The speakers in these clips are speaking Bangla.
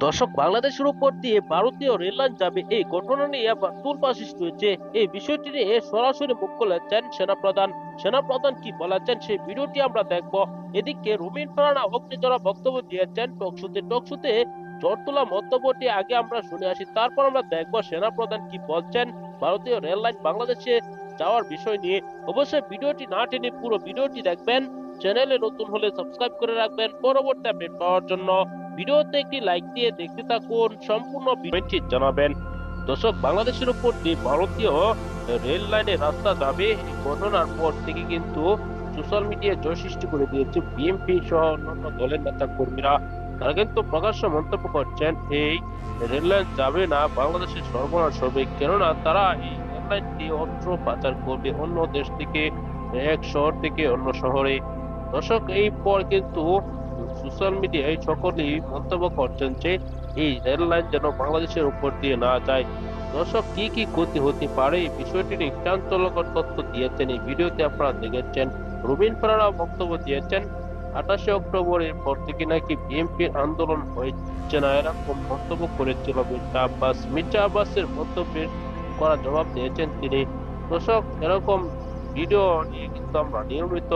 দর্শক, বাংলাদেশের উপর দিয়ে ভারতীয় রেললাইন যাবে এই ঘটনা নিয়ে আবার তোলপাড় সৃষ্টি হয়েছে। এই বিষয়টি নিয়ে সরাসরি মুখ খুলেছেন সেনাপ্রধান। সেনাপ্রধান কি বলেছেন সেই ভিডিওটি আমরা দেখব। এদিকে রুমিন ফারানা অগ্নিজরা বক্তব্য দিয়েছেন টকশুতে ঝড় তোলা মন্তব্যটি আগে আমরা শুনে আসি, তারপর আমরা দেখব সেনাপ্রধান কি বলছেন ভারতীয় রেললাইন বাংলাদেশে যাওয়ার বিষয় নিয়ে। অবশ্যই ভিডিওটি না টেনে পুরো ভিডিওটি দেখবেন। চ্যানেলে নতুন হলে সাবস্ক্রাইব করে রাখবেন পরবর্তী আপডেট পাওয়ার জন্য। ভিডিওতে একটি লাইক দিয়ে দেখতে থাকুন, সম্পূর্ণ ভিডিওটি জানাবেন। দর্শক, বাংলাদেশের উপর দিয়ে ভারতীয় রেল লাইনে রাস্তা যাবে এই ঘটনার পর থেকে কিন্তু সোশ্যাল মিডিয়ায় জয় সৃষ্টি করে দিয়েছে বিএনপি সহ অন্যান্য দলের নেতা কর্মীরা। তারা কিন্তু প্রকাশ্য মন্তব্য করছেন এই রেল লাইন যাবে না, বাংলাদেশের সর্বনাশ হবে, কেননা তারা এই রেল লাইন দিয়ে অস্ত্র পাচার করবে অন্য দেশ থেকে এক শহর থেকে অন্য শহরে। দর্শক, এই পর কিন্তু সোশ্যাল মিডিয়ায় সকলেই মন্তব্য করছেন যে এই রেল লাইন যেন বাংলাদেশের উপর দিয়ে না যায়। দর্শক, কি কি ক্ষতি হতে পারে এই বিষয়টি নিয়ে চাঞ্চল্যকর তথ্য দিয়েছেন এই ভিডিওতে আপনারা দেখেছেন। রুবিন ফারানা বক্তব্য দিয়েছেন 28 অক্টোবরের পর থেকে নাকি বিএনপির আন্দোলন হচ্ছে না, এরকম মন্তব্য করেছিল মির্জা আব্বাসের মন্তব্যের করা জবাব দিয়েছেন তিনি। দর্শক, এরকম ভিডিও নিয়ে কিন্তু আমরা নিয়মিত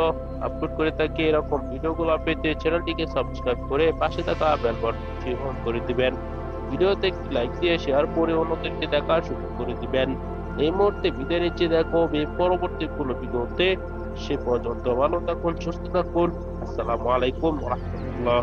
আপলোড করে থাকি। এরকম ভিডিওগুলো পেতে চ্যানেলটিকে সাবস্ক্রাইব করে পাশে থাকা বেল বাটনটি অন করে দিবেন। ভিডিওতে একটি লাইক দিয়ে শেয়ার করে অন্যদেরকে দেখার সুযোগ করে দিবেন। এই মুহূর্তে বিদায় নিচ্ছি, দেখো পরবর্তী কোনো ভিডিওতে। সে পর্যন্ত ভালো থাকুন, সুস্থ থাকুন। আসসালামু আলাইকুম ওয়া রাহমাতুল্লাহ।